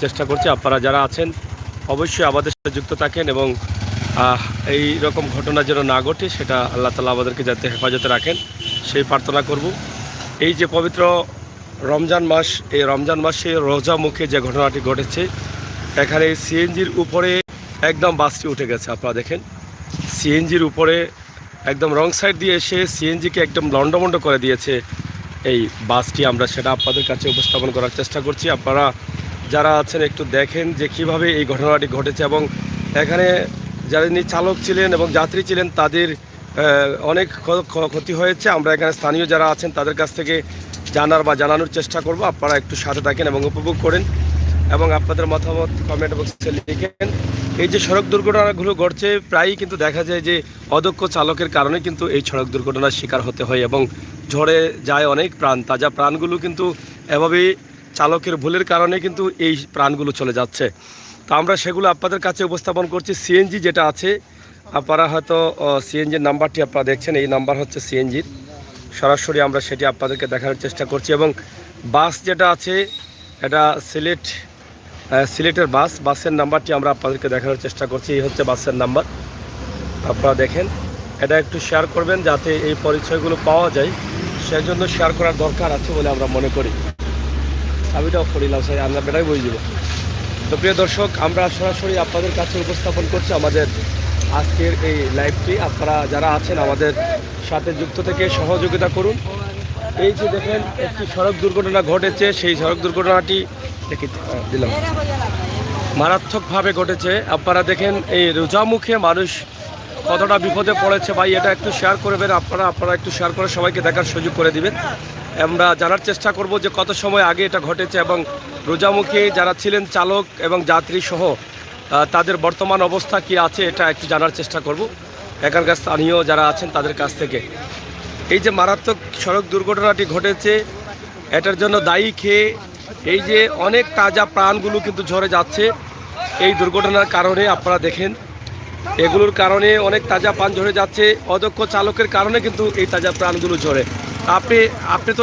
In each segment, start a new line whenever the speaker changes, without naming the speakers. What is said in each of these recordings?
চেষ্টা করছি। আপনারা যারা আছেন অবশ্যই আমাদের সাথে যুক্ত থাকেন এবং এই রকম ঘটনা যেন না ঘটে সেটা আল্লাহ তাআলা আমাদেরকে যাতে হেফাজতে রাখেন সেই প্রার্থনা করব। এই যে পবিত্র রমজান মাস, এই রমজান মাসে রোজা মুখে যে ঘটনাটি ঘটেছে, এখানে সিএনজির উপরে একদম বাসটি উঠে গেছে। আপনারা দেখেন সিএনজির উপরে একদম রং সাইড দিয়ে এসে সিএনজিকে একদম লন্ডমন্ড করে দিয়েছে এই বাসটি। আমরা সেটা আপনাদের কাছে উপস্থাপন করার চেষ্টা করছি। আপনারা যারা আছেন একটু দেখেন যে কিভাবে এই ঘটনাটি ঘটেছে এবং এখানে যারা চালক ছিলেন এবং যাত্রী ছিলেন তাদের অনেক ক্ষতি হয়েছে। আমরা এখানে স্থানীয় যারা আছেন তাদের কাছ থেকে জানানোর চেষ্টা করব। আপনারা একটু সাথে থাকেন এবং উপভোগ করেন এবং আপনাদের মতামত কমেন্ট বক্সে লিখেন। এই যে সড়ক দুর্ঘটনাগুলো ঘটছে প্রায়ই কিন্তু দেখা যায় যে অদক্ষ চালকের কারণে কিন্তু এই সড়ক দুর্ঘটনার শিকার হতে হয় এবং ঝড়ে যায় অনেক প্রাণ। তাজা প্রাণগুলো কিন্তু এভাবে চালকের ভুলের কারণে কিন্তু এই প্রাণগুলো চলে যাচ্ছে। তো আমরা সেগুলো আপনাদের কাছে উপস্থাপন করছি। সিএনজি যেটা আছে, আপনারা হয়তো সিএনজির নাম্বারটি আপনারা দেখছেন, এই নাম্বার হচ্ছে সিএনজির। সরাসরি আমরা সেটি আপনাদেরকে দেখানোর চেষ্টা করছি এবং বাস যেটা আছে এটা সিলেটের বাসের নাম্বারটি আমরা আপনাদেরকে দেখানোর চেষ্টা করছি। এই হচ্ছে বাসের নাম্বার, আপনারা দেখেন। এটা একটু শেয়ার করবেন যাতে এই পরিচয়গুলো পাওয়া যায়, সেজন্য শেয়ার করার দরকার আছে বলে আমরা মনে করি। চাবিটাও পড়িলাম স্যার, আমরা বেটাই বই দিব। তো প্রিয় দর্শক, আমরা সরাসরি আপনাদের কাছে উপস্থাপন করছি আমাদের আজকের এই লাইভটি। আপনারা যারা আছেন আমাদের সাথে যুক্ত থেকে সহযোগিতা করুন। এই যে দেখেন একটি সড়ক দুর্ঘটনা ঘটেছে, সেই সড়ক দুর্ঘটনাটি দিলাম মারাত্মকভাবে ঘটেছে। আপনারা দেখেন এই রোজামুখে মানুষ কতটা বিপদে পড়েছে। ভাই এটা একটু শেয়ার করবেন, আপনারা একটু শেয়ার করে সবাইকে দেখার সুযোগ করে দিবেন। আমরা জানার চেষ্টা করব যে কত সময় আগে এটা ঘটেছে এবং রোজামুখে যারা ছিলেন চালক এবং যাত্রী সহ তাদের বর্তমান অবস্থা কি আছে এটা একটু জানার চেষ্টা করব এখানকার স্থানীয় যারা আছেন তাদের কাছ থেকে। এই যে মারাত্মক সড়ক দুর্ঘটনাটি ঘটেছে, এটার জন্য দায়ী খেয়ে এই যে অনেক তাজা প্রাণগুলো কিন্তু ঝরে যাচ্ছে এই দুর্ঘটনার কারণে। আপনারা দেখেন এগুলোর কারণে অনেক তাজা প্রাণ ঝরে যাচ্ছে, অদক্ষ চালকের কারণে কিন্তু এই তাজা প্রাণগুলো ঝরে। আপনি তো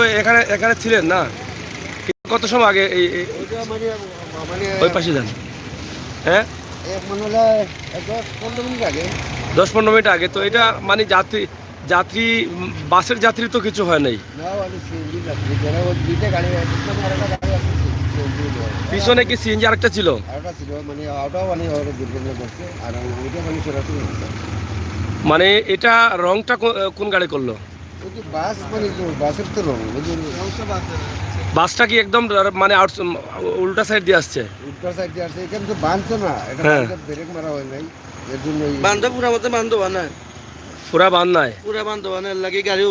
এখানে ছিলেন না, কত সময় আগে এই ওই পাশে যান? হ্যাঁ, 10-15 মিনিট আগে। তো এটা মানে যাত্রী বাসের যাত্রী তো কিছু হয় নাই? পিছনে কি সিএনজি আরেকটা ছিল? মানে এটা রংটা কোন গাড়ি করলো? বাসটা কি একদম মানে উল্টা সাইড দিয়ে আসছে? পুরা বান নাই লাগে গাড়ি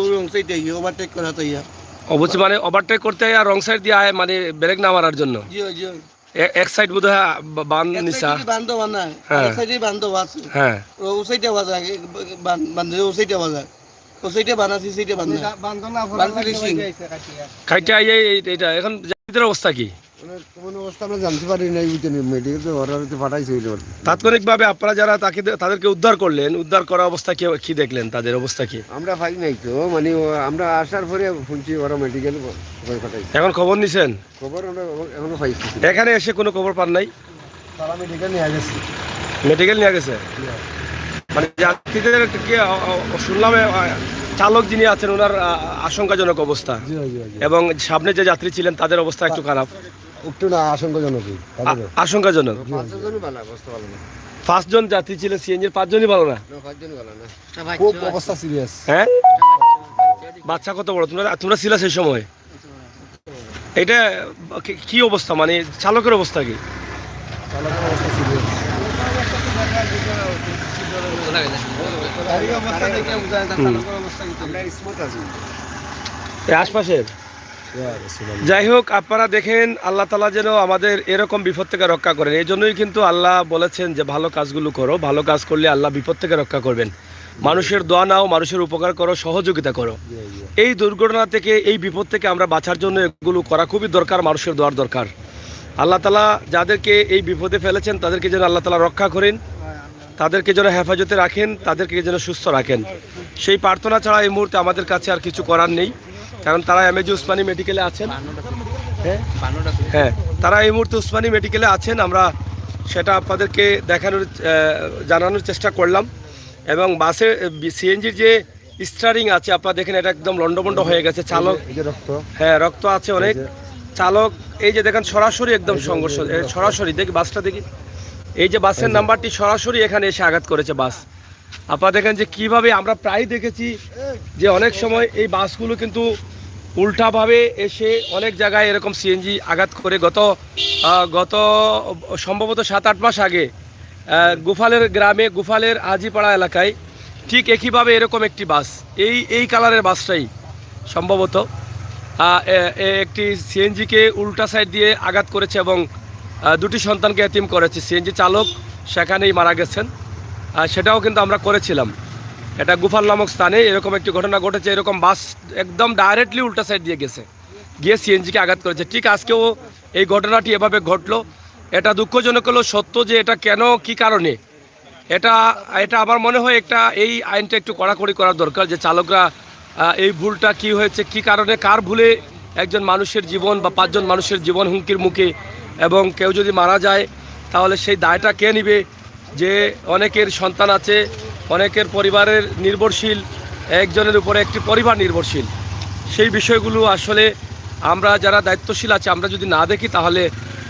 অবশ্যই, মানে ওভারটেক করতে হয় আর রং সাইড দিয়ে আয়, মানে ব্রেক না মারার জন্য। এক সাইড বোধ হয় বান নিচা। হ্যাঁ, এখন যাত্রীদের অবস্থা কি? তাৎক্ষণিকভাবে আপনারা যারা তাদেরকে উদ্ধার করলেন, উদ্ধার করা অবস্থা কি দেখলেন, তাদের অবস্থা কি?
আমরা পাই নাই তো, মানে আমরা আসার পরে শুনছি ওরা মেডিকেল
এখন খবর নিছেন?
খবর আমরা এখনো পাইছি।
এখানে এসে কোনো খবর পান নাই?
তারা মেডিকেল নিয়ে গেছে।
মেডিকেল নিয়ে গেছে মানে যাত্রীদের শুনলাম চালক যিনি আছেন ওনার আশঙ্কাজনক অবস্থা এবং সামনে যে যাত্রী ছিলেন তাদের অবস্থা একটু খারাপ।
একটু না আশঙ্কাজনক।
আশঙ্কাজনক। 5 জন যাত্রী ছিলেন সিএনজির, 5 জনই ভালো না?
খুব অবস্থা সিরিয়াস।
হ্যাঁ, বাচ্চা কত বড়? তোমরা ছিল সেই সময়? এটা কি অবস্থা, মানে চালকের অবস্থা কি?
চালকের অবস্থা সিরিয়াস।
আশপাশের যাই হোক, আপনারা দেখেন আল্লাহ তাআলা যেন আমাদের এরকম বিপদ থেকে রক্ষা করেন। এই জন্যই কিন্তু আল্লাহ বলেছেন যে ভালো কাজগুলো করো, ভালো কাজ করলে আল্লাহ বিপদ থেকে রক্ষা করবেন। মানুষের দোয়া নাও, মানুষের উপকার করো, সহযোগিতা করো। এই দুর্ঘটনা থেকে, এই বিপদ থেকে আমরা বাঁচার জন্য এগুলো করা খুবই দরকার, মানুষের দোয়ার দরকার। আল্লাহ তাআলা যাদেরকে এই বিপদে ফেলেছেন তাদেরকে যেন আল্লাহ তাআলা রক্ষা করেন, তাদেরকে যেন হেফাজতে রাখেন, তাদেরকে যেন সুস্থ রাখেন। সেই প্রার্থনা ছাড়া এই মুহূর্তে আমাদের কাছে আর কিছু করার নেই, কারণ তারা এমএজি উসমানী মেডিকেলে আছেন। হ্যাঁ হ্যাঁ, তারা এই মুহূর্তে উসমানী মেডিকেলে আছেন। আমরা সেটা আপনাদেরকে জানানোর চেষ্টা করলাম। এবং বাসের সিএনজির যে স্টারিং আছে আপনারা দেখেন, এটা একদম লন্ডভন্ড হয়ে গেছে। চালক,
এই যে রক্ত,
হ্যাঁ রক্ত আছে অনেক। চালক এই যে দেখেন সরাসরি একদম সংঘর্ষ, সরাসরি দেখি বাসটা দেখি, এই যে বাসের নাম্বারটি সরাসরি এখানে এসে আঘাত করেছে বাস। আপনারা দেখেন যে কিভাবে, আমরা প্রায় দেখেছি যে অনেক সময় এই বাসগুলো কিন্তু উল্টাভাবে এসে অনেক জায়গায় এরকম সিএনজি আঘাত করে। গত সম্ভবত 7-8 মাস আগে গুফালের গ্রামে, গুফালের আজিপাড়া এলাকায় ঠিক একইভাবে এরকম একটি বাস, এই কালারের বাসটাই সম্ভবত একটি সিএনজিকে উল্টা সাইড দিয়ে আঘাত করেছে এবং দুটি সন্তানকে এতিম করেছে। সিএনজি চালক সেখানেই মারা গেছেন। সেটাও কিন্তু আমরা করেছিলাম। এটা গুফাল নামক স্থানে এরকম একটি ঘটনা ঘটেছে। এরকম বাস একদম ডাইরেক্টলি উল্টা সাইড দিয়ে গিয়ে সিএনজিকে আঘাত করেছে। ঠিক আজকেও এই ঘটনাটি এভাবে ঘটলো। এটা দুঃখজনক হলো সত্য যে এটা কেন, কি কারণে, এটা আমার মনে হয় এই আইনটা একটু কড়াকড়ি করার দরকার, যে চালকরা এই ভুলটা কি হয়েছে, কি কারণে, কার ভুলে একজন মানুষের জীবন বা 5 জন মানুষের জীবন হুমকির মুখে, এবং কেউ যদি মারা যায় তাহলে সেই দায়টা কে নেবে? যে অনেকের সন্তান আছে, অনেকের পরিবারের নির্ভরশীল, একজনের উপরে একটি পরিবার নির্ভরশীল। সেই বিষয়গুলো আসলে আমরা যারা দায়িত্বশীল আছে, আমরা যদি না দেখি তাহলে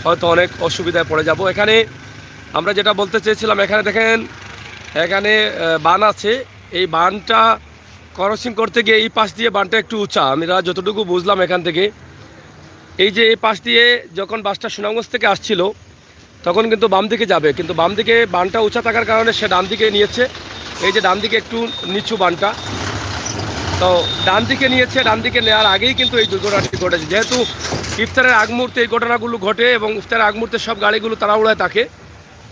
হয়তো অনেক অসুবিধায় পড়ে যাব। এখানে আমরা যেটা বলতে চেয়েছিলাম, এখানে দেখেন, এখানে বান আছে। এই বানটা ক্রসিং করতে গিয়ে এই পাশ দিয়ে বানটা একটু উঁচা, আমরা যতটুকু বুঝলাম এখান থেকে। এই যে এই পাশ দিয়ে যখন বাসটা সুনামগঞ্জ থেকে আসছিল তখন কিন্তু বাম দিকে যাবে, কিন্তু বাম দিকে বানটা উঁচা থাকার কারণে সে ডান দিকে নিয়েছে। এই যে ডান দিকে একটু নিচু বানটা, তো ডান দিকে নিয়েছে। ডান দিকে নেওয়ার আগেই কিন্তু এই দুর্ঘটনাটি ঘটেছে। যেহেতু ইফতারের আগ মুহূর্তে এই ঘটনাগুলো ঘটে এবং ইফতারের আগ মুহূর্তে সব গাড়িগুলো তাড়াহুড়ায় থাকে,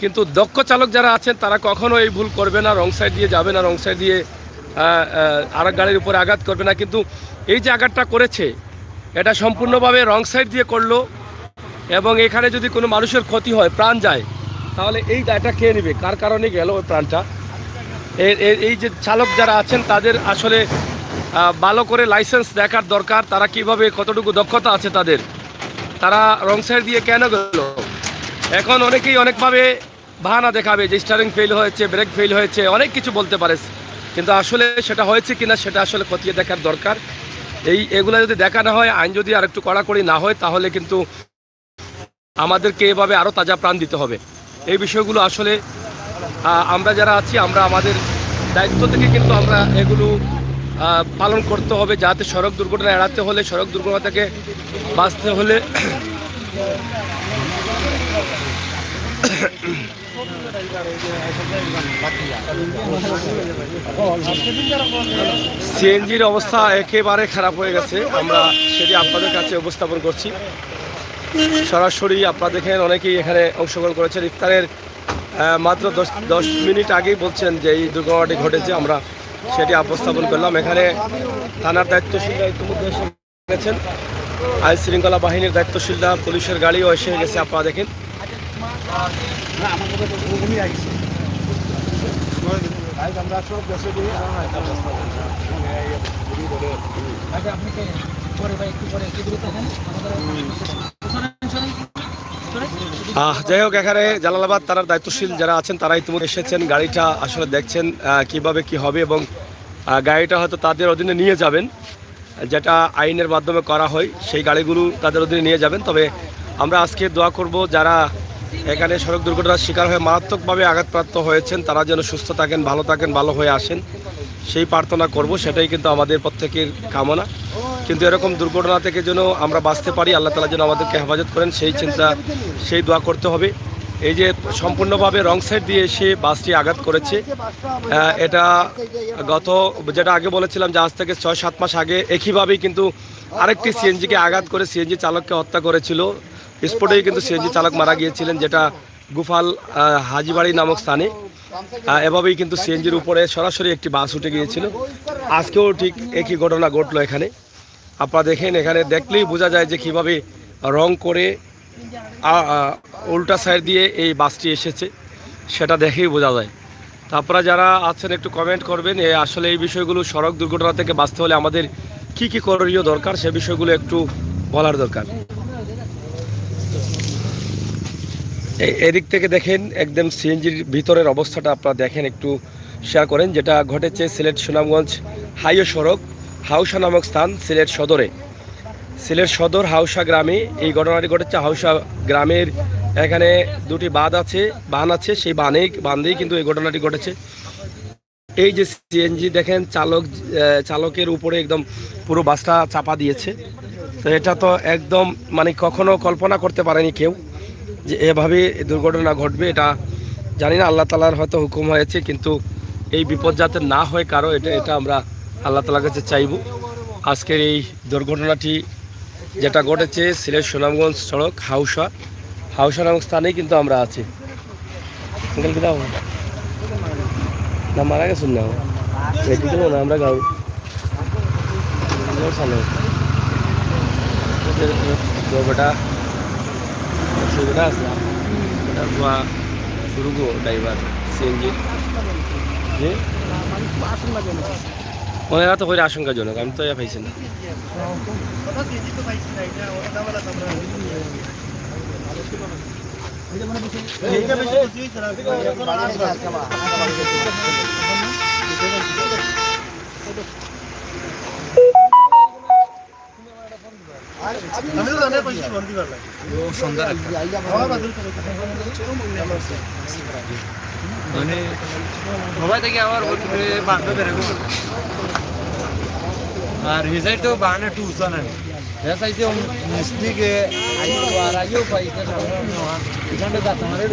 কিন্তু দক্ষ চালক যারা আছেন তারা কখনো এই ভুল করবে না, রং সাইড দিয়ে যাবে না, রং সাইড দিয়ে আরেক গাড়ির উপরে আঘাত করবে না। কিন্তু এই যে আঘাতটা করেছে এটা সম্পূর্ণভাবে রং সাইড দিয়ে করলো, এবং এখানে যদি কোনো মানুষের ক্ষতি হয়, প্রাণ যায়, তাহলে এই দায়টা কে নেবে? কার কারণে গেল ওই প্রাণটা? এই যে চালক যারা আছেন তাদের আসলে ভালো করে লাইসেন্স দেখার দরকার। তারা কিভাবে, কতটুকু দক্ষতা আছে তাদের, তারা রং সাইড দিয়ে কেন গেল? এখন অনেকেই অনেকভাবে বাহানা দেখাবে যে স্টারিং ফেল হয়েছে, ব্রেক ফেল হয়েছে, অনেক কিছু বলতে পারে, কিন্তু আসলে সেটা হয়েছে কিনা সেটা আসলে খতিয়ে দেখার দরকার। এগুলো যদি দেখা না হয়, আইন যদি আরেকটু কড়াকড়ি না হয়, তাহলে কিন্তু আমাদেরকে এভাবে আরও তাজা প্রাণ দিতে হবে। এই বিষয়গুলো আসলে আমরা যারা আছি, আমরা আমাদের দায়িত্ব থেকে কিন্তু আমরা এগুলো পালন করতে হবে, যাতে সড়ক দুর্ঘটনা এড়াতে হলে, সড়ক দুর্ঘটনা থেকে বাঁচতে হলে সিএনজির অবস্থা একেবারে খারাপ হয়ে গেছে। আমরা সেটি আপনাদের কাছে উপস্থাপন করছি সরাসরি। আপনারা দেখেন অনেকেই এখানে অংশগ্রহণ করেছেন। ইফতারের মাত্র 10 মিনিট আগেই বলছেন যে এই দুর্ঘটনাটি ঘটেছে, আমরা সেটি উপস্থাপন করলাম। এখানে থানার দায়িত্বশীলরা ইতিমধ্যে এসে গেছেন, আইন শৃঙ্খলা বাহিনীর দায়িত্বশীলরা, পুলিশের গাড়িও এসে গেছে। আপনারা দেখেন যাই হোক, এখানে জালালাবাদ থানার দায়িত্বশীল যারা আছেন তারা ইতিমধ্যে এসেছেন, গাড়িটা আসলে দেখছেন কিভাবে কি হবে, এবং গাড়িটা হয়তো তাদের অধীনে নিয়ে যাবেন, যেটা আইনের মাধ্যমে করা হয়, সেই গাড়িগুলো তাদের অধীনে নিয়ে যাবেন। তবে আমরা আজকে দোয়া করব যারা এখানে সড়ক দুর্ঘটনার শিকার হয়ে মারাত্মকভাবে আঘাতপ্রাপ্ত হয়েছেন তারা যেন সুস্থ থাকেন, ভালো হয়ে আসেন, সেই প্রার্থনা করব। সেটাই কিন্তু আমাদের প্রত্যেকের কামনা। কিন্তু এরকম দুর্ঘটনা থেকে যেন আমরা বাঁচতে পারি, আল্লাহ তাআলা যেন আমাদেরকে হেফাজত করেন, সেই চিন্তা, সেই দোয়া করতে হবে। এই যে সম্পূর্ণভাবে রং সাইড দিয়ে এসে বাসটি আঘাত করেছে, এটা যেটা আগে বলেছিলাম যে আজ থেকে 6-7 মাস আগে একইভাবেই কিন্তু আরেকটি সিএনজিকে আঘাত করে সিএনজি চালককে হত্যা করেছিল। স্পটেই কিন্তু সিএনজি চালক মারা গিয়েছিলেন, যেটা গুফাল হাজিবাড়ি নামক স্থানে। এভাবেই কিন্তু সিএনজির উপরে সরাসরি একটি বাস উঠে গিয়েছিল। আজকেও ঠিক একই ঘটনা ঘটলো এখানে। আপনারা দেখেন, এখানে দেখলেই বোঝা যায় যে কীভাবে রং করে উল্টা সাইড দিয়ে এই বাসটি এসেছে, সেটা দেখেই বোঝা যায়। তারপরে যারা আছেন একটু কমেন্ট করবেন, আসলে এই বিষয়গুলো, সড়ক দুর্ঘটনা থেকে বাঁচতে হলে আমাদের কি করণীয় দরকার, সে বিষয়গুলো একটু বলার দরকার। এদিক থেকে দেখেন একদম সিএনজির ভিতরের অবস্থাটা আপনারা দেখেন, একটু শেয়ার করেন। যেটা ঘটেছে সিলেট সুনামগঞ্জ হাইওয়ে সড়ক হাউসা নামক স্থান সিলেট সদরে, সিলেট সদর হাউসা গ্রামে এই ঘটনাটি ঘটেছে। হাউসা গ্রামের এখানে দুটি বাঁধ আছে, সেই বাঁধেই কিন্তু এই ঘটনাটি ঘটেছে। এই যে সিএনজি দেখেন চালকের উপরে একদম পুরো বাসটা চাপা দিয়েছে। তো এটা তো একদম মানে কখনো কল্পনা করতে পারেনি কেউ যে এভাবে দুর্ঘটনা ঘটবে। এটা জানি না, আল্লাহ তাআলার হয়তো হুকুম হয়েছে, কিন্তু এই বিপদ যাতে না হয় কারো, এটা আমরা আল্লাহ তাআলার কাছে চাইব। আজকের এই দুর্ঘটনাটি যেটা ঘটেছে সিলেট সুনামগঞ্জ সড়ক হাউসা নামক স্থানেই কিন্তু আমরা আছি। না মারা গেছেন না না আমরা গাও বেটা অসুবিধা আছে শুরু গো ড্রাইভার সিএনজি যে ওনারা তো করে আশঙ্কাজনক, আমি তো পাইছি না।
মানে সবাই থেকে আবার বাঁধবে বেরোবো আর হিসাই তো বাহানে টুসা নাই চাইছে মিস্ত্রিকে আর আগেও পাইছে এখানে যাতে মারে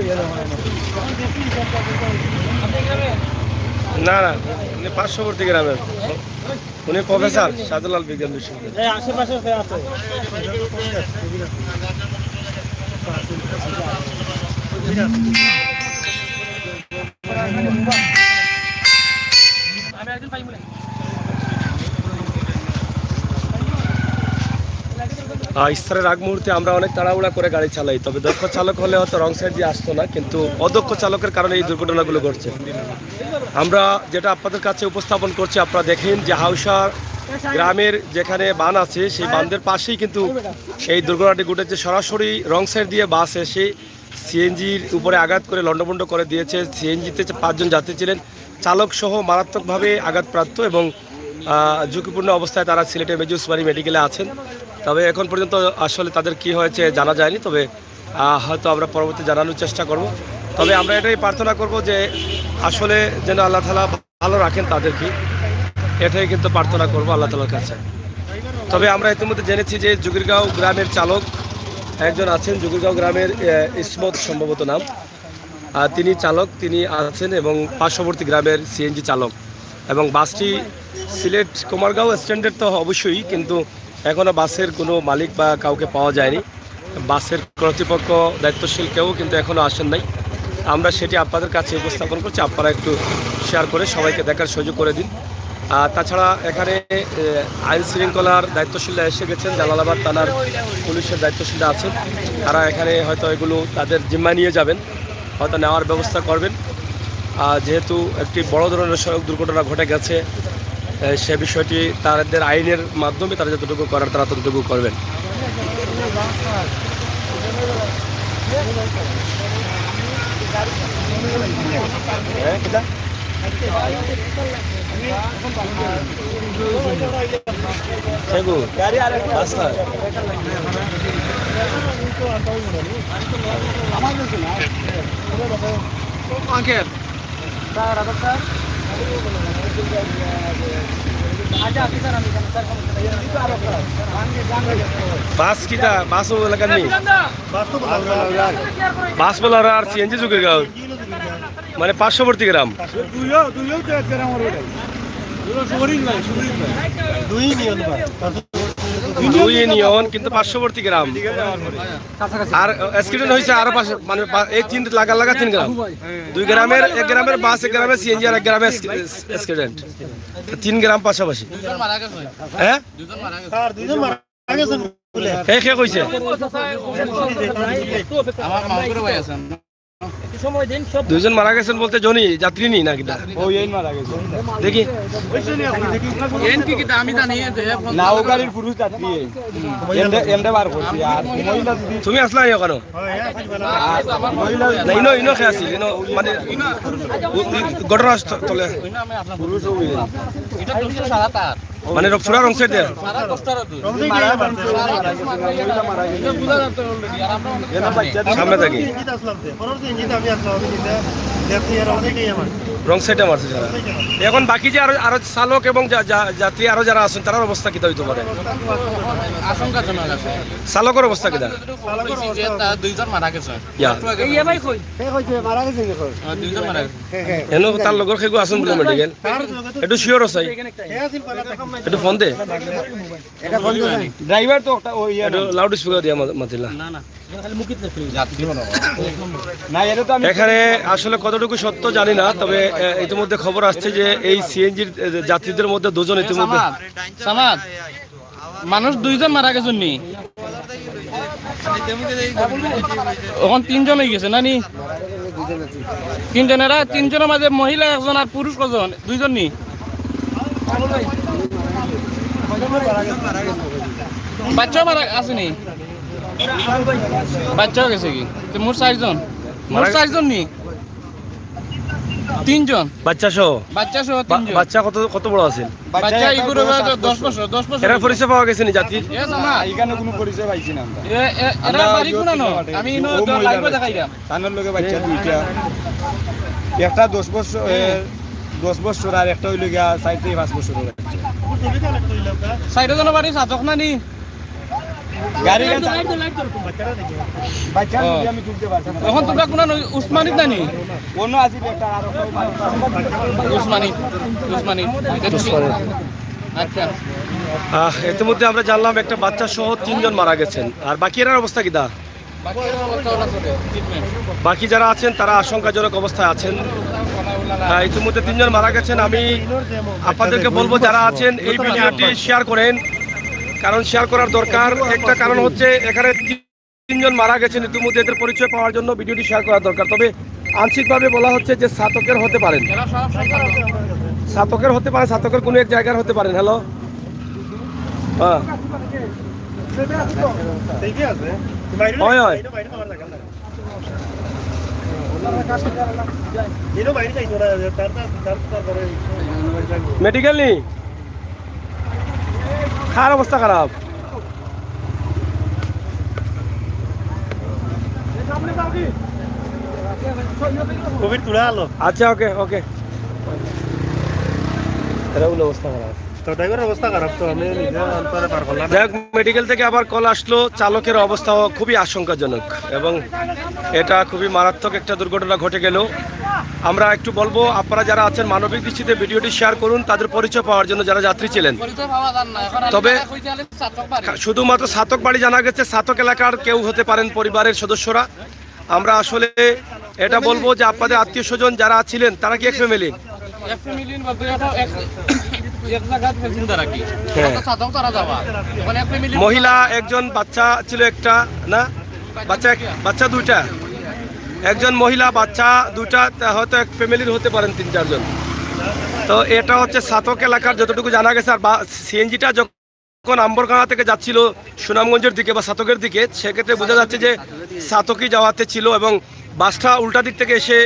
না না উনি পার্শ্ববর্তী গ্রামের, উনি প্রফেসর শাহজালাল বিজ্ঞান বিশ্ববিদ্যালয় আশেপাশে আছে। ইস্তারের আগ মুহূর্তে আমরা অনেক তাড়াহুড়া করে গাড়ি চালাই, তবে দক্ষ চালক হলে হয়তো রং সাইড দিয়ে আসতো না, কিন্তু অদক্ষ চালকের কারণে এই দুর্ঘটনাগুলো ঘটছে। আমরা যেটা আপনাদের কাছে উপস্থাপন করছি, আপনারা দেখেন যে হাউসা গ্রামের যেখানে বাঁধ আছে সেই বাঁধের পাশেই কিন্তু এই দুর্ঘটনাটি ঘটেছে। সরাসরি রং সাইড দিয়ে বাস এসে সিএনজির উপরে আঘাত করে লন্ডভন্ড করে দিয়েছে। সিএনজিতে 5 জন যাত্রী ছিলেন, চালক সহ মারাত্মকভাবে আঘাতপ্রাপ্ত এবং ঝুঁকিপূর্ণ অবস্থায় তারা সিলেটের মেজর ওসমানী মেডিকেলে আছেন। তবে এখন পর্যন্ত আসলে তাদের কি হয়েছে জানা যায়নি, তবে হয়তো আমরা পরবর্তী জানানোর চেষ্টা করব। তবে আমরা এটাই প্রার্থনা করব যে আসলে যেন আল্লাহ তাআলা ভালো রাখেন তাদেরকে, এটাই কিন্তু প্রার্থনা করব আল্লাহ তাআলার কাছে। তবে আমরা ইতিমধ্যে জেনেছি যে জুগিরগাঁও গ্রামের চালক একজন আছেন, জুগিরগাঁও গ্রামের ইসমত সম্ভবত নাম, তিনি চালক, তিনি আছেন এবং পার্শ্ববর্তী গ্রামের সিএনজি চালক। এবং বাসটি সিলেট কুমারগাঁও স্ট্যান্ডের তো অবশ্যই, কিন্তু এখনও বাসের কোনো মালিক বা কাউকে পাওয়া যায়নি। বাসের কর্তৃপক্ষ দায়িত্বশীল কেউ কিন্তু এখনও আসেন নাই। আমরা সেটি আপনাদের কাছে উপস্থাপন করছি, আপনারা একটু শেয়ার করে সবাইকে দেখার সুযোগ করে দিন। তাছাড়া এখানে আইন শৃঙ্খলার দায়িত্বশীলরা এসে গেছেন, জালালাবাদ থানার পুলিশের দায়িত্বশীলরা আছেন, তারা এখানে হয়তো এগুলো তাদের জিম্মায় নিয়ে যাবেন, হয়তো নেওয়ার ব্যবস্থা করবেন। যেহেতু একটি বড় ধরনের সড়ক দুর্ঘটনা ঘটে গেছে, সে বিষয়টি তাদের আইনের মাধ্যমে তারা যতটুকু করার তারা ততটুকু করবেন।
আঙ্কেল
বাস কিটা বাস এলাকার নেই, বাস বলার আর সিএনজি যুগের গাঁও মানে পার্শ্ববর্তী গ্রাম দুই ইউনিয়ন কিন্তু পার্শ্ববর্তী গ্রাম। আর অ্যাক্সিডেন্ট হয়েছে আরো পাশে, মানে এই তিন লাগা 3 গ্রাম, 2 গ্রামের, 1 গ্রামের বাস, 1 গ্রামের সিএনজি আর 1 গ্রামের অ্যাক্সিডেন্ট, 3 গ্রাম পাশাপাশি। হ্যাঁ কে কইছে? দুইজন মারা গেছেন বলতে জনি যাত্রী নি নাকি দা
ওই এই মারা গেছে
দেখি
আমি জানি
না ও গাড়ির পুরুষ যাত্রী এমডে বার করছি আর মহিলা যদি
তুমি আসলা ইয়ে কেন
মহিলা
না ইনো ইনো খেয়ে আসছিল ইনো মানে ঘটনাস্থলে
পুরুষ হইবে
এটা দুশো সারা তার
মানে পুরা রং সাইড দিয়ে
সারা কষ্টের
সামনে থাকি রং সাইডে মারছে যারা এখন বাকি যে আরো আরো চালক এবং যাত্রী আরো যারা আছেন তার অবস্থা কিতা হইতে পারে
আশঙ্কাজনক আছে
চালকের অবস্থা কিতা
দুইজন মারা গেছে
ইয়া
মারা গেছে দেখুন
দুইজন মারা গেছে
এনো তার লগর খেগু আছেন বলে মেডিকেল একটু শিওর আছে একটু ফোন দে
এটা বন্ধ নাই
ড্রাইভার তো একটা ওই
একটু লাউড স্পিকার দিয়া মাতিলা
না এটা তো আমি
এখানে আসলে কতটুকু সত্য জানি না তবে ইতিমধ্যে খবর আসছে যে এই সিএনজির যাত্রীদের মধ্যে দুজন ইতিমধ্যে
সামাদ মানুষ দুইজন মারা গেছেন নি এখন তিনজন হয়ে গেছে নানি তিনজনেরা তিনজনের মাঝে মহিলা একজন আর পুরুষ কজন দুইজন নি বাচ্চাও মারা আসেনি বাচ্চাও গেছে কি তো মোট চারজন নি তিনজন
বাচ্চা সহ
বাচ্চা সহ তিনজন
বাচ্চা কত কত বড় আছে
বাচ্চা এগুলো 10 বছর
এরা পরিচয় পাওয়া গেছে নি যাত্রীর
এখানে কোনো পরিচয় পাইছি না আমরা
এরা বাড়ি কোন আমি ইনো লাইভ দেখাইলাম
তানোর লগে বাচ্চা দুইটা একটা 10 বছর 10 বছর আর একটা হইল গিয়া 4 থেকে 5 বছর
সাইডে জন বাড়ি সাতক না নি
গাড়ি বাচ্চা যদি আমি তুলতে পারছি না
এখন তোমরা কোন উসমানিত নানি
অন্য আসিল একটা আর
উসমানিত আচ্ছা
ইতিমধ্যে আমরা জানলাম একটা বাচ্চা সহ তিনজন মারা গেছেন আর বাকি এর অবস্থা কি দা বাকি যারা আছেন তারা আশঙ্কাজনক অবস্থায় আছেন ইতিমধ্যে তিনজন মারা গেছেন আমি আপনাদেরকে বলবো যারা আছেন এই ভিডিওটি শেয়ার করেন কারণ শেয়ার করার দরকার একটা কারণ হচ্ছে এখানে তিনজন মারা গেছেন ইতিমধ্যে এদের পরিচয় পাওয়ার জন্য ভিডিওটি শেয়ার করা দরকার তবে আংশিকভাবে বলা হচ্ছে যে ছাতকের হতে পারেন ছাতকের কোনো এক জায়গার হতে পারেন হ্যালো হ্যাঁ হয় হয় মেডিকেল নি খার অবস্থা খারাপ
কোভিড তুলে আলো
আচ্ছা ওকে ওকে এরাউল অবস্থা খারাপ
তো ড্রাইভারের অবস্থা খারাপ তো আমি নিজে অন্তরে পার করলাম
যাই হোক মেডিকেল থেকে আবার কল আসলো চালকের অবস্থা খুবই আশঙ্কাজনক এবং এটা খুবই মারাত্মক একটা দুর্ঘটনা ঘটে গেল আমরা একটু বলবো আপনারা যারা আছেন মানবিক দৃষ্টিতে ভিডিওটি শেয়ার করুন তাদের পরিচয় পাওয়ার জন্য যারা যাত্রী ছিলেন তবে শুধুমাত্র ছাতক বাড়ি জানা গেছে ছাতক এলাকার কেউ হতে পারেন পরিবারের সদস্যরা আমরা আসলে এটা বলবো যে আপনাদের আত্মীয় স্বজন যারা ছিলেন তারা কি এক ফ্যামিলি মহিলা একজন বাচ্চা ছিল একটা না বাচ্চা দুইটা একজন মহিলা বাচ্চা দুইটা হয়তো এক ফ্যামিলির হতে পারেন 3-4 জন তো এটা হচ্ছে ছাতক এলাকার যতটুকু জানা গেছে আর সিএনজিটা যখন আম্বরখানা থেকে যাচ্ছিল সুনামগঞ্জের দিকে বা ছাতকের দিকে সেক্ষেত্রে বোঝা যাচ্ছে যে ছাতকই যাওয়াতে ছিল এবং বাসটা উল্টা দিক থেকে এসে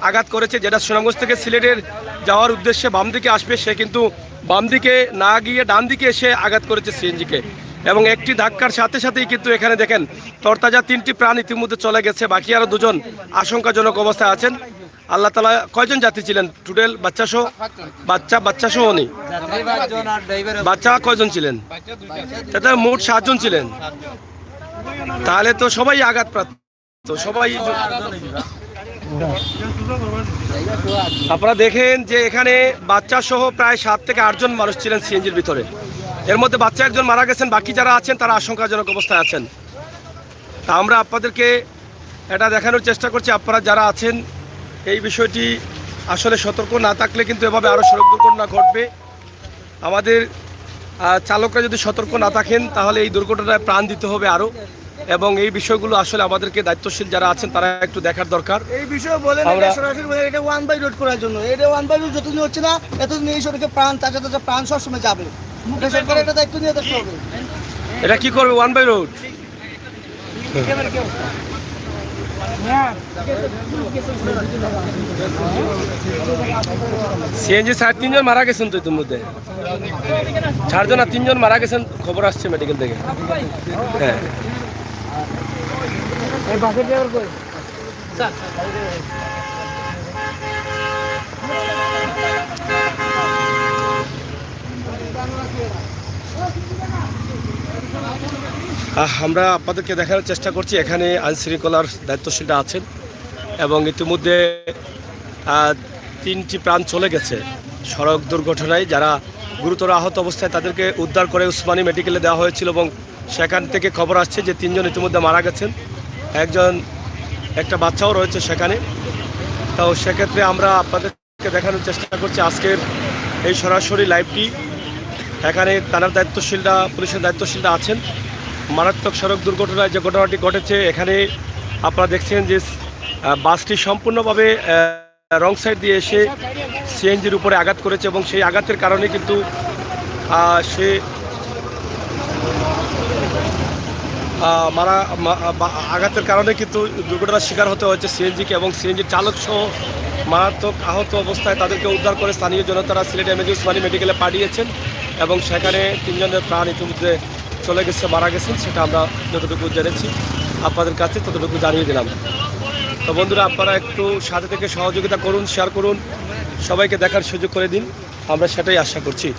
আঘাত করেছে যেটা সুনামগঞ্জ থেকে সিলেটের যাওয়ার উদ্দেশ্যে বাম দিকে আসবে সে কিন্তু বাম দিকে না গিয়ে ডান দিকে এসে আঘাত করেছে সিএনজিকে এবং একটি ধাক্কার সাথে সাথেই কিন্তু এখানে দেখেন তরতাজা 3টি প্রাণ ইতিমধ্যে চলে গেছে বাকি আরও 2 জন আশঙ্কাজনক অবস্থায় আছেন আল্লাহ তাআলা কয়জন যাত্রী ছিলেন টোটাল বাচ্চা সহ উনি বাচ্চা কয়জন ছিলেন তাতে মোট 7 জন ছিলেন তাহলে তো সবাই আঘাতপ্রাপ্ত তো সবাই আপনারা দেখেন যে এখানে বাচ্চা সহ প্রায় 7 থেকে 8 জন মানুষ ছিলেন সিএনজির ভিতরে এর মধ্যে বাচ্চা একজন মারা গেছেন বাকি যারা আছেন তারা আশঙ্কাজনক অবস্থায় আছেন তা আমরা আপনাদেরকে এটা দেখানোর চেষ্টা করছি আপনারা যারা আছেন এই বিষয়টি আসলে সতর্ক না থাকলে কিন্তু এভাবে আরও সড়ক দুর্ঘটনা ঘটবে আমাদের চালকরা যদি সতর্ক না থাকেন তাহলে এই দুর্ঘটনায় প্রাণ দিতে হবে আরও এবং এই বিষয়গুলো আসলে আমাদেরকে দায়িত্বশীল যারা আছেন তারা একটু দেখার দরকার।
এই বিষয়ে বলেন,
আমরা-
এটা সরাসরি বলেন, এটা 1 বাই রোড করার জন্য। এটা 1 বাই রোড যতদিন হচ্ছে না, এতদিন এই সড়কে প্রাণ, তাজা তাজা প্রাণ সবসময় যাবে। এটা সরকারের একটা দায়িত্ব নিয়ে দেখতে হবে।
এটা কি করবে 1 বাই রোড? সিএনজি 3 মারা গেছেন তো ইতিমধ্যে, 4 আর 3 মারা গেছেন খবর আসছে মেডিকেল থেকে। হ্যাঁ, আমরা আপনাদেরকে দেখানোর চেষ্টা করছি এখানে আইনশৃঙ্খলার দায়িত্বশীলরা আছেন এবং ইতিমধ্যে 3টি প্রাণ চলে গেছে সড়ক দুর্ঘটনায়। যারা গুরুতর আহত অবস্থায় তাদেরকে উদ্ধার করে উসমানী মেডিকেলে দেওয়া হয়েছিল এবং সেখান থেকে খবর আসছে যে 3 জন ইতিমধ্যে মারা গেছেন, একটা বাচ্চাও রয়েছে সেখানে। তো সেক্ষেত্রে আমরা আপনাদেরকে দেখানোর চেষ্টা করছি আজকের এই সরাসরি লাইভটি। এখানে থানার দায়িত্বশীলরা, পুলিশের দায়িত্বশীলরা আছেন। মারাত্মক সড়ক দুর্ঘটনায় যে ঘটনাটি ঘটেছে, এখানে আপনারা দেখছেন যে বাসটি সম্পূর্ণভাবে রং সাইড দিয়ে এসে সিএনজির উপরে আঘাত করেছে এবং সেই আঘাতের কারণে কিন্তু সে আঘাতের কারণে কিন্তু দুর্ঘটনার শিকার হতে হয়েছে সিএনজিকে এবং সিএনজির চালক সহ মারাত্মক আহত অবস্থায় তাদেরকে উদ্ধার করে স্থানীয় জনতারা সিলেট এমএজি উসমানী মেডিকেলে পাঠিয়েছেন এবং সেখানে 3 জনের প্রাণ ইতিমধ্যে চলে গেছে, মারা গেছেন। সেটা আমরা যতটুকু জেনেছি আপনাদের কাছে ততটুকু জানিয়ে দিলাম। তো বন্ধুরা, আপনারা একটু সাথে থেকে সহযোগিতা করুন, শেয়ার করুন, সবাইকে দেখার সুযোগ করে দিন, আমরা সেটাই আশা করছি।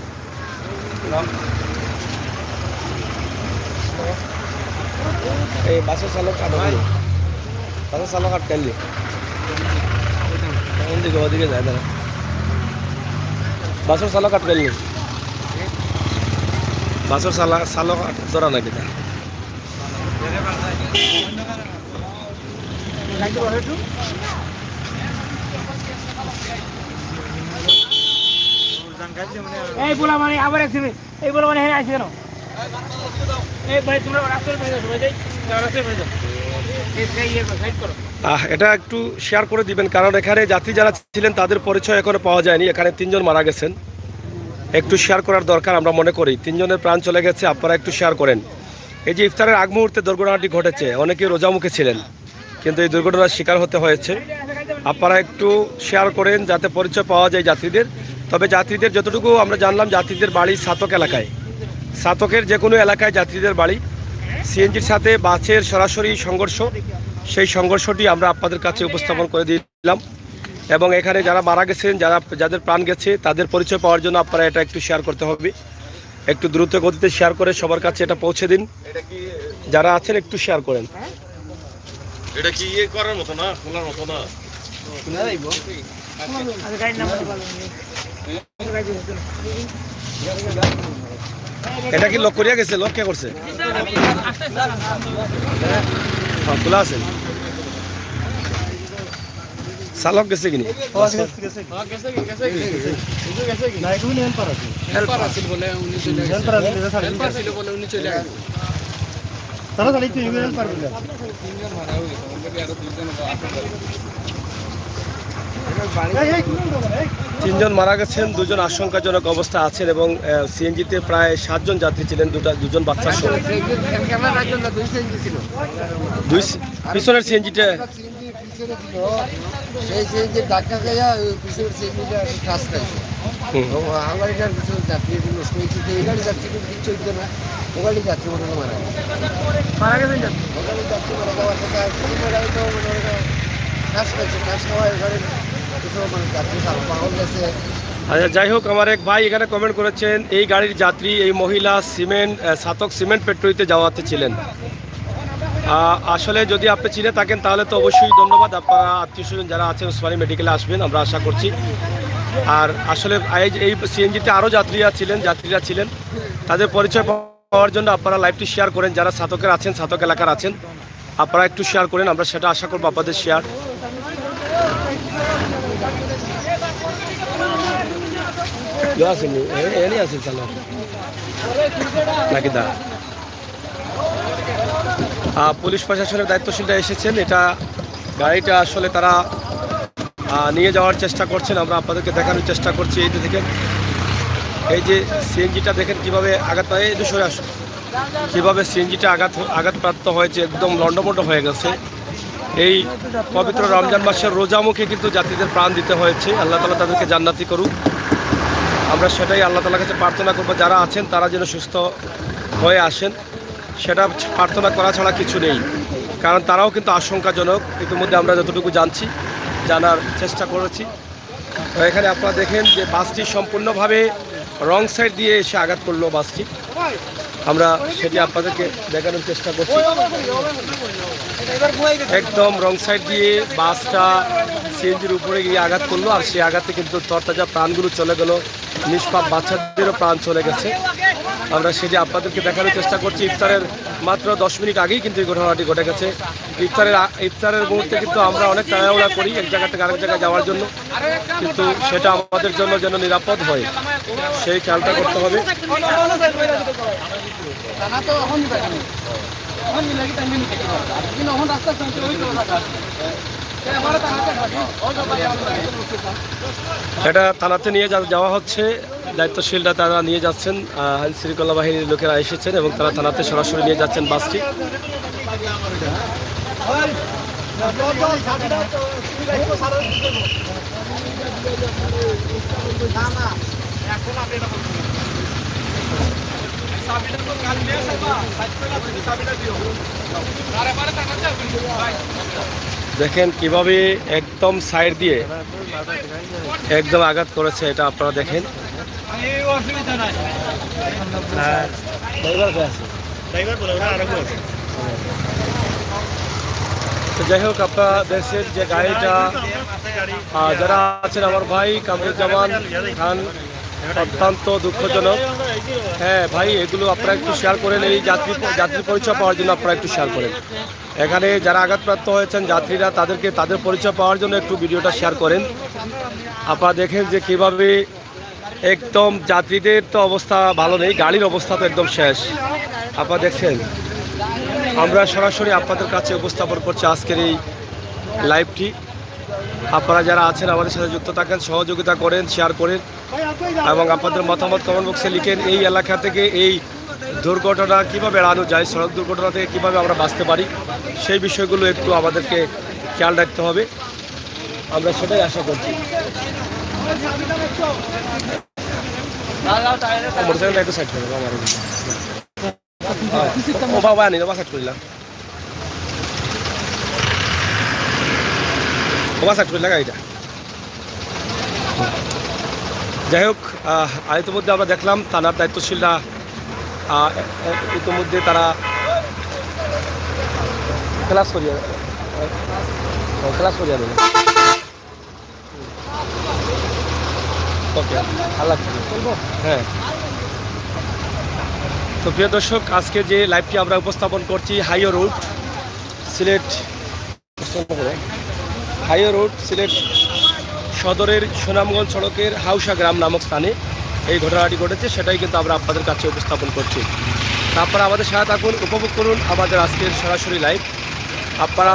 এই বাসের চালক আটকাইলে ওদিকে ওদিকে যায় দাঁড়া, বাসের চালক আটকাইলে বাসের চালক ধরা নাকি তা
এই বলা মানে আবার অ্যাক্সিডেন্ট, এই বলা মানে হ্যাঁ আছে কেন? এই ভাই তোমরা রাস্তায় বেরিয়ে যাও, ভাই রাস্তায় বেরিয়ে যাও, এই ইয়ে সাইড করো।
এটা একটু শেয়ার করে দিবেন, কারণ এখানে যাত্রী যারা ছিলেন তাদের পরিচয় এখনো পাওয়া যায়নি। এখানে 3 জন মারা গেছেন, একটু শেয়ার করার দরকার আমরা মনে করি। 3 জনের প্রাণ চলে গেছে, আপনারা একটু শেয়ার করেন। এই যে ইফতারের আগ মুহূর্তে দুর্ঘটনাটি ঘটেছে, অনেকে রোজামুখে ছিলেন কিন্তু এই দুর্ঘটনার শিকার হতে হয়েছে। আপনারা একটু শেয়ার করেন যাতে পরিচয় পাওয়া যায় যাত্রীদের। তবে যাত্রীদের যতটুকু আমরা জানলাম, যাত্রীদের বাড়ি সাতক এলাকায়, সাতকের যে কোনো এলাকায় যাত্রীদের বাড়ি। সিএনজির সাথে বাসের সরাসরি সংঘর্ষ, সেই সংঘর্ষটি আমরা আপনাদের কাছে উপস্থাপন করে দিলাম এবং এখানে যারা মারা গেছেন, যাদের প্রাণ গেছে তাদের পরিচয় পাওয়ার জন্য আপনারা এটা একটু শেয়ার করতে হবে। একটু দ্রুত গতিতে শেয়ার করে সবার কাছে এটা পৌঁছে দিন। যারা আছেন একটু শেয়ার করেন।
এটা কি ইয়ে করার মতো না, খোলার মতো না?
আরে গাড়ি নাম্বার বলো।
এটা কি লক করিয়া গেছে? লক কে করছে? হ্যাঁ, খোলা আছে। চালক গেছে কিনি? তিনজন মারা গেছেন, 2 জন আশঙ্কাজনক অবস্থা আছেন এবং সিএনজিতে প্রায় 7 জন যাত্রী ছিলেন, 2 জন বাচ্চা সহ। পিছনের সিএনজিটা
সেই সিএনজির ধাক্কা খাইয়া পিছনের সিএনজিটা কাজ খাইছে। আমার এটার পিছনে যাত্রী নষ্ট হয়েছে, এই গাড়ি যাত্রী কিচ্ছু হইতো না, ও গাড়ি যাত্রী মনে হয় মারা গেছে। ওখানে যাত্রী মারা যাওয়ার কথা কাজ খাইছে, কাজ খাওয়া এবারে মানে যাত্রী পাওয়া গেছে।
আচ্ছা, যাই হোক, আমার এক ভাই এখানে কমেন্ট করেছেন এই গাড়ির যাত্রী এই মহিলা সাতক সিমেন্ট ফ্যাক্টরিতে যাওয়াতে ছিলেন। আসলে যদি আপনি চিনে থাকেন তাহলে তো অবশ্যই ধন্যবাদ। আপনারা আত্মীয়স্বজন যারা আছেন উসমানী মেডিকেলে আসবেন, আমরা আশা করছি। আর আসলে এই সিএনজিতে আরও যাত্রীরা ছিলেন, তাদের পরিচয় পাওয়ার জন্য আপনারা লাইভটি শেয়ার করেন। যারা সাতকের আছেন, সাতক এলাকার আছেন, আপনারা একটু শেয়ার করেন, আমরা সেটা আশা করবো আপনাদের শেয়ার। নাকি দা পুলিশ প্রশাসনের দায়িত্বশীলরা এসেছেন, এটা গাড়িটা আসলে তারা নিয়ে যাওয়ার চেষ্টা করছেন। আমরা আপনাদেরকে দেখানোর চেষ্টা করছি। এই দেখেন, এই যে সিএনজিটা দেখেন কিভাবে আঘাত পায়, এই সরে আসুন, কীভাবে সিএনজিটা আঘাতপ্রাপ্ত হয়েছে, একদম লণ্ডভণ্ড হয়ে গেছে। এই পবিত্র রমজান মাসের রোজামুখে কিন্তু যাত্রীদের প্রাণ দিতে হয়েছে। আল্লাহ তাআলা তাদেরকে জান্নাতি করুক। আমরা সেটাই আল্লাহ তাআলার কাছে প্রার্থনা করব, যারা আছেন তারা যেন সুস্থ হয়ে আসেন, সেটা প্রার্থনা করা ছাড়া কিছু নেই। কারণ তারাও কিন্তু আশঙ্কাজনক, ইতিমধ্যে আমরা যতটুকু জানার চেষ্টা করেছি। তো এখানে আপনারা দেখেন যে বাসটি সম্পূর্ণভাবে রং সাইড দিয়ে এসে আঘাত করলো বাসটি। আমরা সেটি আপনাদেরকে দেখানোর চেষ্টা করছি। একদম রং সাইড দিয়ে বাসটা সিএনজির উপরে গিয়ে আঘাত করলো, আর সেই আঘাতে কিন্তু তরতাজা প্রাণগুলো চলে গেল, নিষ্পাপ বাচ্চাদেরও প্রাণ চলে গেছে। আমরা সেটি আপনাদেরকে দেখানোর চেষ্টা করছি। ইফতারের মাত্র 10 মিনিট আগেই কিন্তু এই ঘটনাটি ঘটে গেছে। ইফতারের মুহূর্তে কিন্তু আমরা অনেক তাড়াহুড়া করি এক জায়গা থেকে আরেক জায়গায় যাওয়ার জন্য, কিন্তু সেটা আমাদের জন্য যেন নিরাপদ হয় সেই খেয়ালটা করতে হবে। এটা থানাতে নিয়ে যাওয়া হচ্ছে, দায়িত্বশীলরা তারা নিয়ে যাচ্ছেন, আইন শৃঙ্খলা বাহিনীর লোকেরা এসেছেন এবং তারা থানাতে সরাসরি নিয়ে যাচ্ছেন বাসটি। দেখেন কিভাবে একদম সাইড দিয়ে একদম আঘাত করেছে, এটা আপনারা দেখেন। তো যাই হোক, আপনারা দেখছেন যে গাড়িটা যারা আছেন, আমার ভাই কামরুজ্জামান খান, অত্যন্ত দুঃখজনক। হ্যাঁ ভাই, এগুলো আপনারা একটু শেয়ার করেন, এই যাত্রী পরিচয় পাওয়ার জন্য আপনারা একটু শেয়ার করেন। এখানে যারা আঘাতপ্রাপ্ত হয়েছেন যাত্রীরা, তাদেরকে তাদের পরিচয় পাওয়ার জন্য একটু ভিডিওটা শেয়ার করেন। আপনারা দেখেন যে কীভাবে একদম যাত্রীদের তো অবস্থা ভালো নেই, গাড়ির অবস্থা তো একদম শেষ। আপনারা দেখছেন, আমরা সরাসরি আপনাদের কাছে উপস্থাপন করছি আজকের এই লাইভটি। আপনারা যারা আছেন আমাদের সাথে যুক্ত থাকেন, সহযোগিতা করেন, শেয়ার করেন এবং আপনাদের মতামত কমেন্ট বক্সে লিখেন। এই এলাকা থেকে এই দুর্ঘটনা কীভাবে এড়ানো যায়, সড়ক দুর্ঘটনা থেকে কীভাবে আমরা বাঁচতে পারি, সেই বিষয়গুলো একটু আমাদেরকে খেয়াল রাখতে হবে। আমরা সেটাই আশা করছি। মোটরসাইকেলটা একটু সাইড করে আমার ও বাবা আনি বাবা সাইড করিলাম, বাবা সাইড করিলাম গাড়িটা। যাই হোক, ইতিমধ্যে আমরা দেখলাম থানার দায়িত্বশীলরা ইতিমধ্যে তারা ক্লাস করিয়া দেবে। ওকে, আল্লাহ হ্যাঁ। তো প্রিয় দর্শক, আজকে যে লাইভটি আমরা উপস্থাপন করছি হাইওয়ে রোড সিলেট সদরের সুনামগঞ্জ সড়কের হাউসা গ্রাম নামক স্থানে এই ঘটনাটি ঘটেছে, সেটাই কিন্তু আমরা আপনাদের কাছে উপস্থাপন করছি। আপনারা আমাদের সাথে থাকুন, উপভোগ করুন আমাদের আজকের সরাসরি লাইভ। আপনারা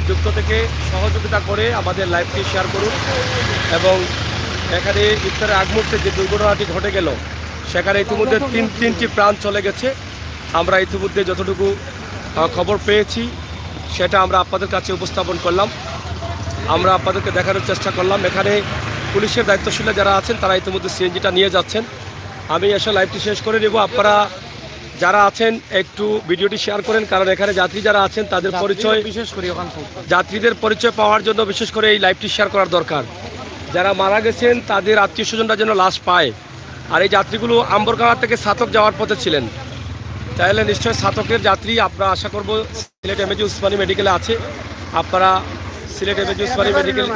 যুক্ত থেকে সহযোগিতা করে আমাদের লাইভটি শেয়ার করুন এবং এখানে ইফতারের আগ মুহূর্তে যে দুর্ঘটনাটি ঘটে গেল, সেখানে ইতিমধ্যে তিনটি প্রাণ চলে গেছে। আমরা ইতিমধ্যে যতটুকু খবর পেয়েছি সেটা আমরা আপনাদের কাছে উপস্থাপন করলাম, আমরা আপনাদেরকে দেখানোর চেষ্টা করলাম। এখানে পুলিশের দায়িত্বশীলরা যারা আছেন তারা ইতিমধ্যে সিএনজিটা নিয়ে যাচ্ছেন। আমি এসে লাইভটি শেষ করে নেব। আপনারা যারা আছেন একটু ভিডিওটি শেয়ার করেন, কারণ এখানে যাত্রী যারা আছেন তাদের পরিচয়, বিশেষ করে যাত্রীদের পরিচয় পাওয়ার জন্য বিশেষ করে এই লাইভটি শেয়ার করার দরকার। যারা মারা গেছেন তাদের আত্মীয় স্বজনরা যেন লাশ পায়। আর এই যাত্রীগুলো আম্বরকাঁড়া থেকে ছাতক যাওয়ার পথে ছিলেন, তাহলে নিশ্চয়ই ছাতকের যাত্রী। আমরা আশা করব সিলেট এমএজি উসমানী মেডিকেলে আছে, আপনারা সিলেট এমএজি উসমানী মেডিকেল,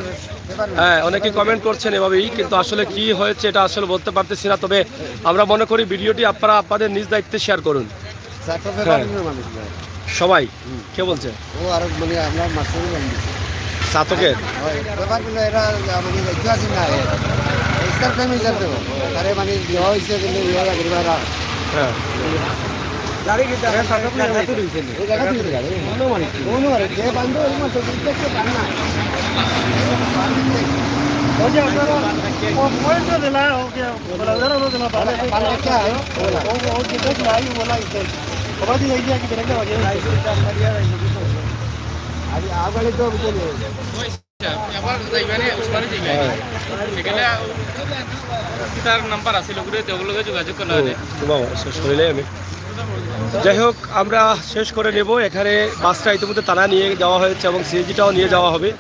হ্যাঁ অনেকে কমেন্ট করছেন এভাবেই, কিন্তু আসলে কি হয়েছে এটা আসলে বলতে পারতেছি না। তবে আমরা মনে করি ভিডিওটি আপনারা আপনাদের নিজ দায়িত্বে শেয়ার করুন সবাই। কে বলছে
ও আর মানে আমরা মাস্টারই বলি
ছাতকের
ব্যাপারগুলো এটা মানে দেখতে আছে না ইস্তার টাইমে যাতে তারে মানে বিয়ে হয়েছে কিন্তু বিয়ে লাগে
হ্যাঁ।
ওই জায়গা থেকে গাড়ি অনুমানিক যে বান্ধব ওই মাসে দেখতে পান না
ওকে আপনারা পয়েন্ট দিলা ওকে বলা যারা দিলা
পান রাখা
ও যেটা নাই বলা ইতে সবাই দিন এই যে কি দেখতে পাওয়া যায়
আর আগালে তো চলে
তার নাম্বার আছে লোকের দেবলোকে যোগাযোগ করা
শেষ করলে আমি যাই হোক আমরা শেষ করে নেব। এখানে বাসটা ইতিমধ্যে টানা নিয়ে যাওয়া হয়েছে এবং সিএনজিটাও নিয়ে যাওয়া হবে।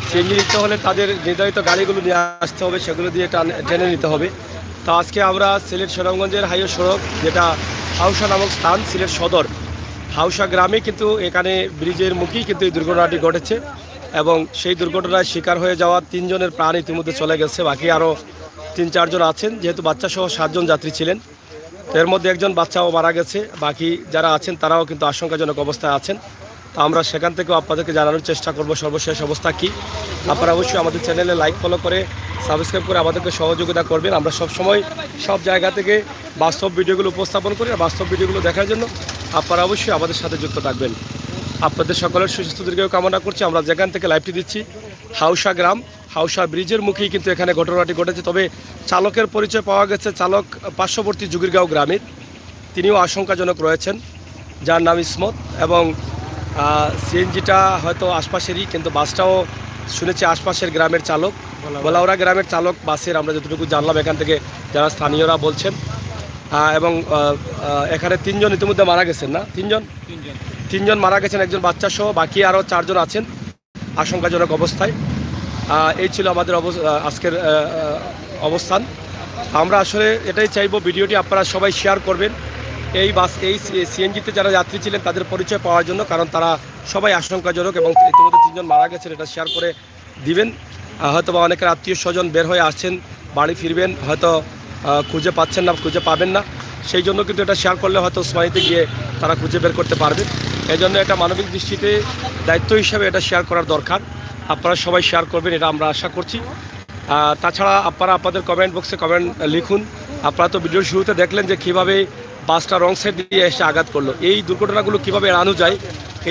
সিএনজি নিতে হলে তাদের নির্ধারিত গাড়িগুলো নিয়ে আসতে হবে, সেগুলো দিয়ে টেনে নিতে হবে। তো আজকে আমরা সিলেট সুনামগঞ্জের হাইওয়ে সড়ক যেটা হাউসা নামক স্থান, সিলেট সদর হাউসা গ্রামে কিন্তু এখানে ব্রিজের মুখেই কিন্তু এই দুর্ঘটনাটি ঘটেছে এবং সেই দুর্ঘটনায় শিকার হয়ে যাওয়া 3 জনের প্রাণ ইতিমধ্যে চলে গেছে। বাকি আরও 3-4 জন আছেন, যেহেতু বাচ্চাসহ 7 জন যাত্রী ছিলেন। তো এর মধ্যে একজন বাচ্চাও মারা গেছে। বাকি যারা আছেন তারাও কিন্তু আশঙ্কাজনক অবস্থায় আছেন। তো আমরা সেখান থেকেও আপনাদেরকে জানানোর চেষ্টা করব সর্বশেষ অবস্থা কী। আপনারা অবশ্যই আমাদের চ্যানেলে লাইক ফলো করে সাবস্ক্রাইব করে আমাদেরকে সহযোগিতা করবেন। আমরা সবসময় সব জায়গা থেকে বাস্তব ভিডিওগুলো উপস্থাপন করি, আর বাস্তব ভিডিওগুলো দেখার জন্য আপনারা অবশ্যই আমাদের সাথে যুক্ত থাকবেন। আপনাদের সকলের সুস্বাস্থ্য দীর্ঘায়ু কামনা করছি। আমরা যেখান থেকে লাইভটি দিচ্ছি হাউসা গ্রাম, হাউসা ব্রিজের মুখেই কিন্তু এখানে ঘটনাটি ঘটেছে। তবে চালকের পরিচয় পাওয়া গেছে, চালক পার্শ্ববর্তী জুগিরগাঁও গ্রামের, তিনিও আশঙ্কাজনক রয়েছেন, যার নাম ইসমত। এবং সিএনজিটা হয়তো আশপাশেরই, কিন্তু বাসটাও শুনেছি আশপাশের গ্রামের চালক, বলাউড়া গ্রামের চালক বাসের, আমরা যতটুকু জানলাম এখান থেকে যারা স্থানীয়রা বলছেন। এবং এখানে 3 জন ইতিমধ্যে মারা গেছেন, না 3 জন মারা গেছেন, একজন বাচ্চা সহ। বাকি আরও 4 জন আছেন আশঙ্কাজনক অবস্থায়। এই ছিল আমাদের আজকের অবস্থান। আমরা আসলে এটাই চাইবো, ভিডিওটি আপনারা সবাই শেয়ার করবেন এই সিএনজিতে যারা যাত্রী ছিলেন তাদের পরিচয় পাওয়ার জন্য, কারণ তারা সবাই আশঙ্কাজনক এবং ইতিমধ্যে 3 জন মারা গেছেন। এটা শেয়ার করে দিবেন। হয়তো বা অনেকের আত্মীয় স্বজন বের হয়ে আসছেন, বাড়ি ফিরবেন, হয়তো খুঁজে পাচ্ছেন না, খুঁজে পাবেন না, সেই জন্য কিন্তু এটা শেয়ার করলে হয়তো ওসমানীতে গিয়ে তারা খুঁজে বের করতে পারবে। এই জন্য এটা মানবিক দৃষ্টিতে দায়িত্ব হিসাবে এটা শেয়ার করার দরকার। আপনারা সবাই শেয়ার করবেন, এটা আমরা আশা করছি। তাছাড়া আপনারা আপনাদের কমেন্ট বক্সে কমেন্ট লিখুন। আপনারা তো ভিডিওর শুরুতে দেখলেন যে কীভাবে বাসটা রং সাইড দিয়ে এসে আঘাত করলো। এই দুর্ঘটনাগুলো কীভাবে এড়ানো যায়,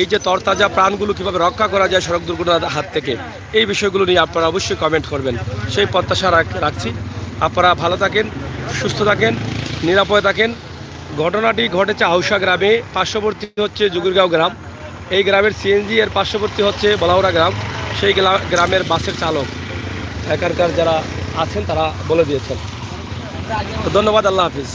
এই যে তরতাজা প্রাণগুলো কীভাবে রক্ষা করা যায় সড়ক দুর্ঘটনার হাত থেকে, এই বিষয়গুলো নিয়ে আপনারা অবশ্যই কমেন্ট করবেন, সেই প্রত্যাশা রাখছি। আপনারা ভালো থাকেন, সুস্থ থাকেন, নিরাপদে থাকেন। ঘটনাটি ঘটেছে হাউসা গ্রামে, পার্শ্ববর্তী হচ্ছে জুগিরগাঁও গ্রাম। এই গ্রামের সিএনজি এর পার্শ্ববর্তী হচ্ছে বলাউড়া গ্রাম। সেই গ্রামের বাসের চালক এখানকার যারা আছেন তারা বলে দিয়েছেন। তো ধন্যবাদ, আল্লাহ হাফিজ।